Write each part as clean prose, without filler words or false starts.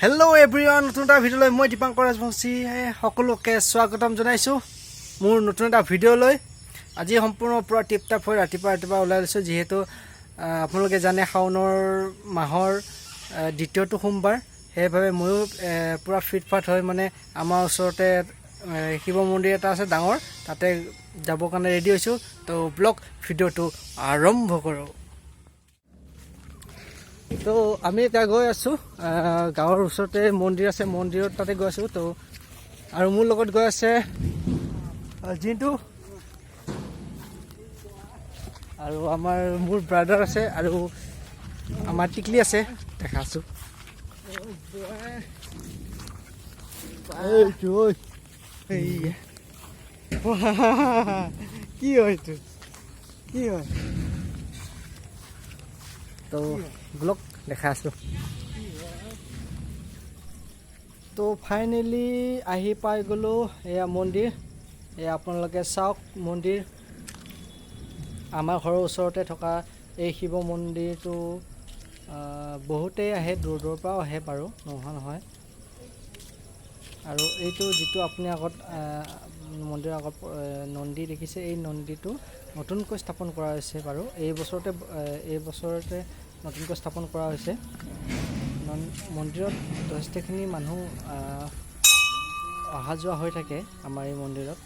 Hello' everyone, নতুন এটা ভিডিঅ'লৈ মই দীপাংকৰ ৰাজবংশী সকলোকে স্বাগতম জনাইছোঁ মোৰ নতুন এটা ভিডিঅ'লৈ। আজি সম্পূৰ্ণ পূৰা টিপটাপ হৈ ৰাতিপুৱা ওলাই লৈছোঁ, যিহেতু আপোনালোকে জানে শাওনৰ মাহৰ দ্বিতীয়টো সোমবাৰ। সেইবাবে ময়ো পূৰা ফিটফাট হৈ মানে আমাৰ ওচৰতে শিৱ মন্দিৰ এটা আছে ডাঙৰ, তাতে যাবৰ কাৰণে ৰেডি হৈছোঁ। তো ব্লগ ভিডিঅ'টো আৰম্ভ কৰোঁ। তো আমি এতিয়া গৈ আছোঁ গাঁৱৰ ওচৰতে মন্দিৰ আছে, মন্দিৰত তাতে গৈ আছোঁ। তো আৰু মোৰ লগত গৈ আছে জিন্তু আৰু মোৰ ব্ৰাদাৰ আছে আৰু আমাৰ টিকলি আছে, দেখাছোঁ। কি হয় এইটো, কি হয়? তো ব্লগ দেখা আছোঁ। তো ফাইনেলি আহি পাই গ'লোঁ এয়া মন্দিৰ। এয়া আপোনালোকে চাওক মন্দিৰ। আমাৰ ঘৰৰ ওচৰতে থকা এই শিৱ মন্দিৰটো বহুতেই আহে, দূৰ দূৰৰ পৰাও আহে বাৰু, নোহোৱা নহয়। আৰু এইটো যিটো আপুনি আগত মন্দিৰৰ আগত নন্দী দেখিছে, এই নন্দীটো নতুনকৈ স্থাপন কৰা হৈছে বাৰু। এই বছৰতে নতুনকৈ স্থাপন কৰা হৈছে। মন্দিৰত যথেষ্টখিনি মানুহ অহা যোৱা হৈ থাকে আমাৰ এই মন্দিৰত।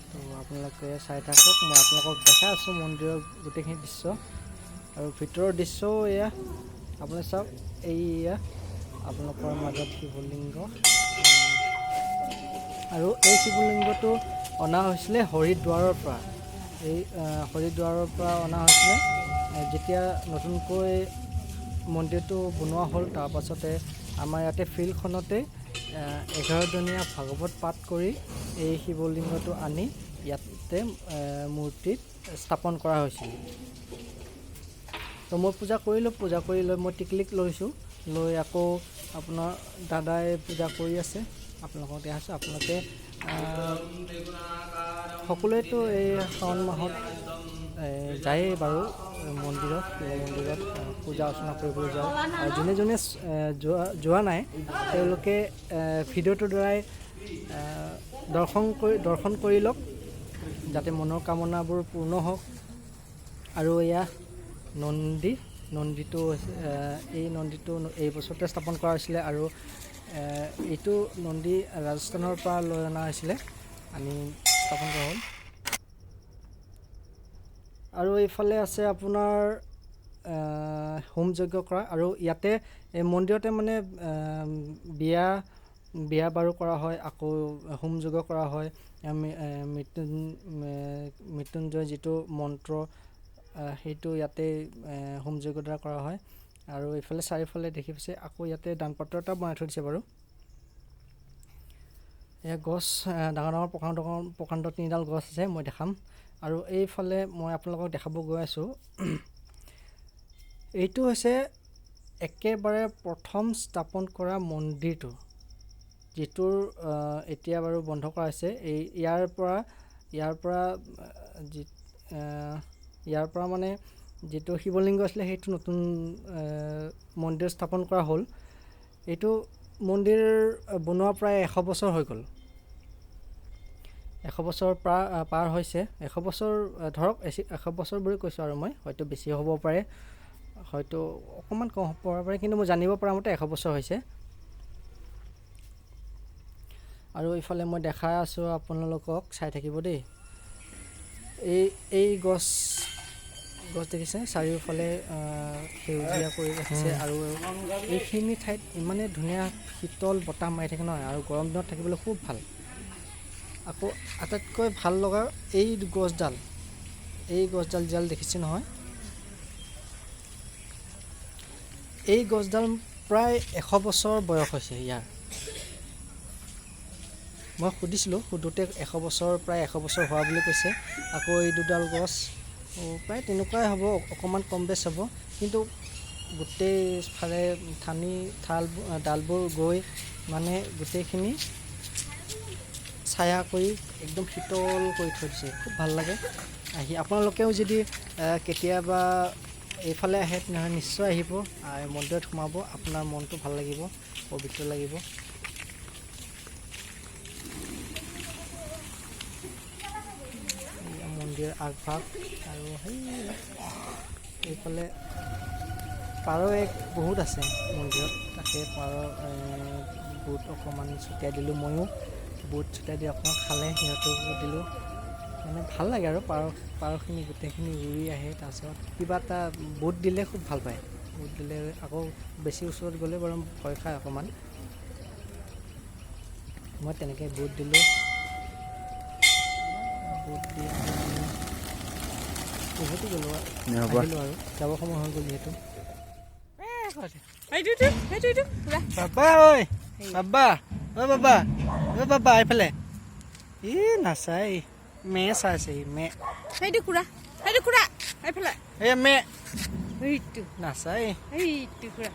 তো আপোনালোকে চাই থাকক, মই আপোনালোকক দেখাই আছোঁ মন্দিৰৰ গোটেইখিনি দৃশ্য। আৰু ভিতৰৰ দৃশ্যও এয়া আপুনি চাওক। এইয়া আপোনালোকৰ মাজত শিৱলিংগ, আৰু এই শিৱলিংগটো অনা হৈছিলে হৰিদ্বাৰৰ পৰা। এই হৰিদ্বাৰৰ পৰা অনা হৈছিলে। যেতিয়া নতুনকৈ মন্দিৰটো বনোৱা হ'ল, তাৰপাছতে আমাৰ ইয়াতে ফিল্ডখনতে 11 দিনীয়া ভাগৱত পাঠ কৰি এই শিৱলিংগটো আনি ইয়াতে মূৰ্তিত স্থাপন কৰা হৈছিল। তো মই পূজা কৰিলোঁ, পূজা কৰি লৈ মই টিকলিক লৈছোঁ, লৈ আকৌ আপোনাৰ দাদাই পূজা কৰি আছে, আপোনালোকক দেখাইছোঁ। আপোনালোকে সকলোৱেতো এই শাওণ মাহত যায়েই বাৰু মন্দিৰত পূজা অৰ্চনা কৰিবলৈ যায়। আৰু যোনে যোনে যোৱা নাই, তেওঁলোকে ভিডিঅ'টোৰ দ্বাৰাই দৰ্শন কৰি লওক, যাতে মনৰ কামনাবোৰ পূৰ্ণ হওক। আৰু এয়া নন্দীটো এই নন্দীটো এই বছৰতে স্থাপন কৰা হৈছিলে। আৰু এইটো নন্দী ৰাজস্থানৰ পৰা লৈ অনা হৈছিলে, আনি স্থাপন কৰা হ'ল। আৰু এইফালে আছে আপোনাৰ হোম যজ্ঞ কৰা। আৰু ইয়াতে এই মন্দিৰতে মানে বিয়া বাৰু কৰা হয়, আকৌ হোম যজ্ঞ কৰা হয়। মৃত্যুঞ্জয় যিটো মন্ত্ৰ, সেইটো ইয়াতে হোম যজ্ঞৰ দ্বাৰা কৰা হয়। আৰু এইফালে চাৰিওফালে দেখি পাইছে, আকৌ ইয়াতে দান পাত্ৰ এটা বনাই থৈ দিছে বাৰু। এয়া গছ, ডাঙৰ ডাঙৰ প্ৰকাণ্ড 3ডাল গছ আছে, মই দেখাম। আৰু এইফালে মই আপোনালোকক দেখাব গৈ আছোঁ, এইটো হৈছে একেবাৰে প্ৰথম স্থাপন কৰা মন্দিৰটো, যিটোৰ এতিয়া বাৰু বন্ধ কৰা হৈছে। ইয়াৰ পৰা মানে যিটো শিৱলিংগ আছিলে, সেইটো নতুন মন্দিৰ স্থাপন কৰা হ'ল। এইটো মন্দিৰ বনোৱা প্ৰায় 100 বছৰ হৈ গ'ল। 100 বছৰ পাৰ হৈছে। 100 বছৰ ধৰক, 100 বছৰ বুলি কৈছোঁ, আৰু মই হয়তো বেছি হ'ব পাৰে, হয়তো অকণমান কম হ'ব পাৰে, কিন্তু মই জানিব পৰা মতে 100 বছৰ হৈছে। আৰু এইফালে মই দেখাই আছোঁ আপোনালোকক, চাই থাকিব দেই। এই গছ দেখিছে, চাৰিওফালে সেউজীয়া কৰি ৰাখিছে। আৰু এইখিনি ঠাইত ইমানেই ধুনীয়া শীতল বতাহ মাৰি থাকে নহয়, আৰু গৰম দিনত থাকিবলৈ খুব ভাল। আকৌ আটাইতকৈ ভাল লগা এই গছডাল যিডাল দেখিছে নহয়, এই গছডাল প্ৰায় 100 বছৰ বয়স হৈছে ইয়াৰ। মই সোধোতে 100 বছৰ, প্ৰায় 100 বছৰ হোৱা বুলি কৈছে। আকৌ এই দুডাল গছ প্ৰায় তেনেকুৱাই হ'ব, অকণমান কম বেছ হ'ব, কিন্তু গোটেইফালে ডালবোৰ গৈ মানে গোটেইখিনি ছায়া কৰি একদম শীতল কৰি থৈ দিছে, খুব ভাল লাগে আহি। আপোনালোকেও যদি কেতিয়াবা এইফালে আহে তেনেহ'লে নিশ্চয় আহিব, মন্দিৰত সোমাব, আপোনাৰ মনটো ভাল লাগিব, পবিত্ৰ লাগিব। মন্দিৰৰ আগভাগ আৰু সেই এইফালে পাৰ বহুত আছে মন্দিৰত, তাকে পাৰ বুট অকণমান ছটিয়াই দিলোঁ, ময়ো বুট ছটিয়াই দি অকণমান খালে, সিহঁতকো দিলোঁ। মানে ভাল লাগে আৰু পাৰখিনি গোটেইখিনি উৰি আহে। তাৰপিছত কিবা এটা বুট দিলে খুব ভাল পায়, বুট দিলে আকৌ বেছি ওচৰত গ'লে বাৰু ভয় খায় অকণমান। মই তেনেকৈ বুট দিলোঁ, বুট দি উভতি গ'লোঁ আহিলোঁ আৰু যাব সময় হৈ গ'ল যিহেতু। বাবা ঐ বাবা, বাবা বাবা এইফালে ই নাচাই, মেয়ে চাইছে মে সেইটো খুৰা, সেইটো খুৰা এইফালে এই মে এইটো নাচাই। এইটো খুৰা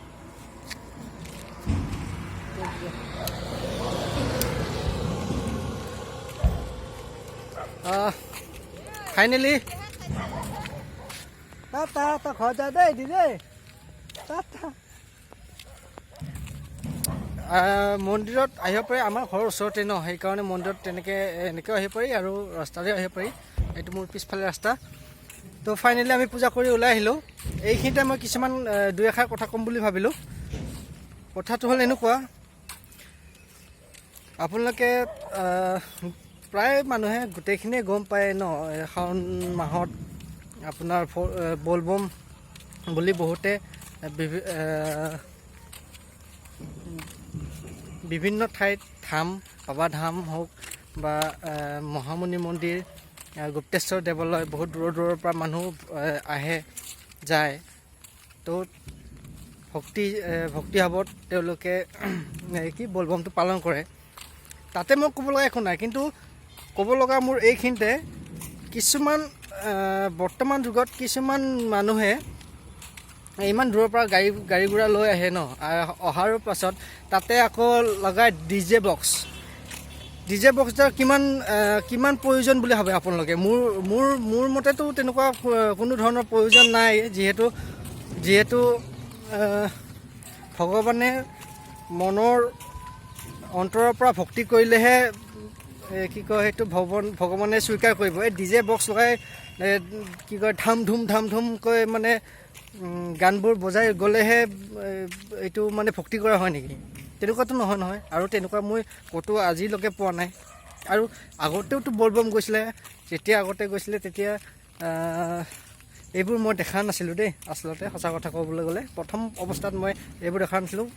ফাইনেলি তা ঘৰ যা দেই দি দেই মন্দিৰত আহিব পাৰি, আমাৰ ঘৰৰ ওচৰতে ন, সেইকাৰণে মন্দিৰত এনেকৈও আহিব পাৰি আৰু ৰাস্তাতে আহিব পাৰি। এইটো মোৰ পিছফালে ৰাস্তা। তো ফাইনেলি আমি পূজা কৰি ওলাই আহিলোঁ। এইখিনিতে মই কিছুমান দুই এষাৰ কথা ক'ম বুলি ভাবিলোঁ। কথাটো হ'ল এনেকুৱা, আপোনালোকে প্ৰায় মানুহে গোটেইখিনিয়ে গম পায় ন, শাওণ মাহত আপোনাৰ বলবম বুলি বহুতে বিভিন্ন ঠাইত ধাম, বাবাধাম হওক বা মহামুনি মন্দিৰ, গুপ্তেশ্বৰ দেৱালয়, বহুত দূৰৰ দূৰৰ পৰা মানুহ আহে যায়। তো ভক্তিভাৱত তেওঁলোকে বলবমটো পালন কৰে। তাতে মই ক'ব লগা একো নাই, কিন্তু ক'ব লগা মোৰ এইখিনিতে কিছুমান বৰ্তমান যুগত কিছুমান মানুহে ইমান দূৰৰ পৰা গাড়ী ঘোঁৰা লৈ আহে ন, অহাৰ পাছত তাতে আকৌ লগাই ডিজে বক্সৰ কিমান প্ৰয়োজন বুলি ভাবে আপোনালোকে? মোৰ মতেতো তেনেকুৱা কোনো ধৰণৰ প্ৰয়োজন নাই, যিহেতু ভগৱানে মনৰ অন্তৰৰ পৰা ভক্তি কৰিলেহে সেইটো ভগৱানে স্বীকাৰ কৰিব। এই ডিজে বক্স লগাই ধাম ধুমকৈ মানে গানবোৰ বজাই গ'লেহে এইটো মানে ভক্তি কৰা হয় নেকি? তেনেকুৱাতো নহয়। আৰু তেনেকুৱা মই ক'তো আজিলৈকে পোৱা নাই। আৰু আগতেওতো বলবম গৈছিলে, যেতিয়া আগতে গৈছিলে তেতিয়া এইবোৰ মই দেখা নাছিলোঁ দেই। আচলতে সঁচা কথা ক'বলৈ গ'লে প্ৰথম অৱস্থাত মই এইবোৰ দেখা নাছিলোঁ,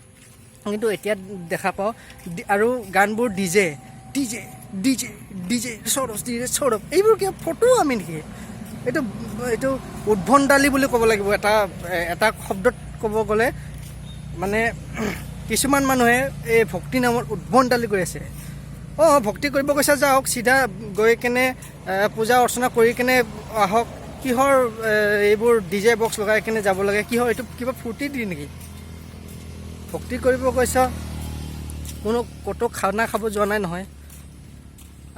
কিন্তু এতিয়া দেখা পাওঁ। আৰু গানবোৰ ডিজে সৌৰভ এইবোৰ কিবা ফটো আমি নেকি? এইটো উদ্ভণ্ডালি বুলি ক'ব লাগিব। এটা শব্দত ক'ব গ'লে মানে কিছুমান মানুহে এই ভক্তি নামত উদ্ভণ্ডালি কৰি আছে। ভক্তি কৰিব গৈছে, যাওক, চিধা গৈ কেনে পূজা অৰ্চনা কৰি কেনে আহক। কিহৰ এইবোৰ ডিজে বক্স লগাই কেনে যাব লাগে? কিহৰ এইটো কিবা ফূৰ্তি দিয়ে নেকি? ভক্তি কৰিব গৈছ, কোনো ক'তো খানা খাব যোৱা নাই নহয়।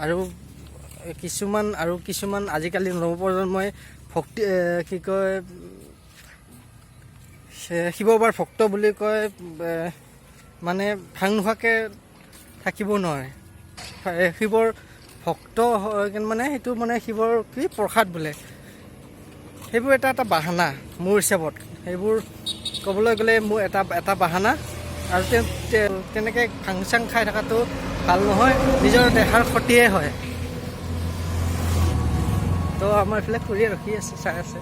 আৰু কিছুমান আজিকালি নৱপ্ৰজন্মই ভক্তি শিৱ বাবাৰ ভক্ত বুলি কয়, মানে ভাং নোখোৱাকৈ থাকিব নোৱাৰে। শিৱৰ ভক্ত মানে সেইটো মানে শিৱৰ প্ৰসাদ বোলে। সেইবোৰ এটা বাহানা মোৰ হিচাপত। সেইবোৰ ক'বলৈ গ'লে মোৰ এটা বাহানা। আৰু তেনেকৈ ভাং চাং খাই থকাটো ভাল নহয়, নিজৰ দেহাৰ ক্ষতিহে হয়। তো আমাৰ এইফালে খুৰীয়ে ৰখি আছে, চাই আছে।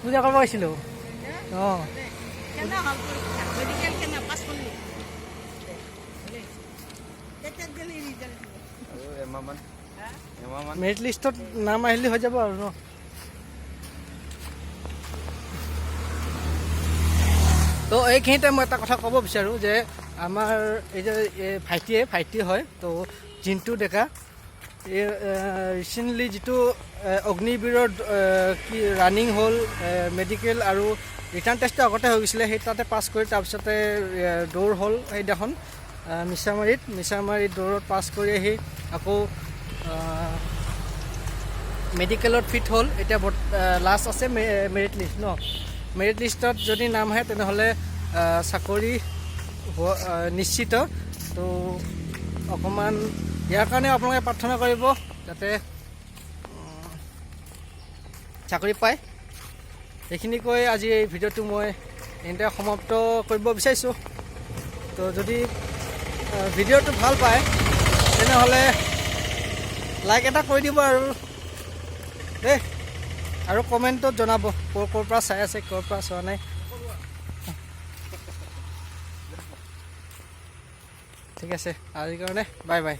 পূজা কৰিব আহিছিলোঁ। মেৰিট লিষ্টত নাম আহিলে হৈ যাব আৰু ন। তো এইখিনিতে মই এটা কথা ক'ব বিচাৰোঁ যে আমাৰ এই যে ভাইটি হয়, তো জিন্তু ডেকা, এই ৰিচেণ্টলি যিটো অগ্নিবীৰৰ ৰানিং হ'ল, মেডিকেল আৰু ৰিটাৰ্ণ টেষ্টটো আগতে হৈ গৈছিলে, সেই তাতে পাছ কৰি তাৰপিছতে দৌৰ হ'ল সেইদিনাখন মিছামাৰীত দৌৰত পাছ কৰি আহি আকৌ মেডিকেলত ফিট হ'ল এতিয়া লাষ্ট আছে মেৰিট লিষ্ট ন মেৰিট লিষ্টত যদি নাম আহে তেনেহ'লে চাকৰি নিশ্চিত তো অকণমান ইয়াৰ কাৰণে আপোনালোকে প্ৰাৰ্থনা কৰিব যাতে চাকৰি পায় এইখিনি কৈ আজি এই ভিডিঅ'টো মই এইখিনিতে সমাপ্ত কৰিব বিচাৰিছোঁ তো যদি ভিডিঅ'টো ভাল পায় তেনেহ'লে লাইক এটা কৰি দিব আৰু দেই আৰু কমেণ্টত জনাব ক'ৰ পৰা চাই আছে ক'ৰ পৰা চোৱা নাই ঠিক আছে আজিৰ কাৰণে বাই বাই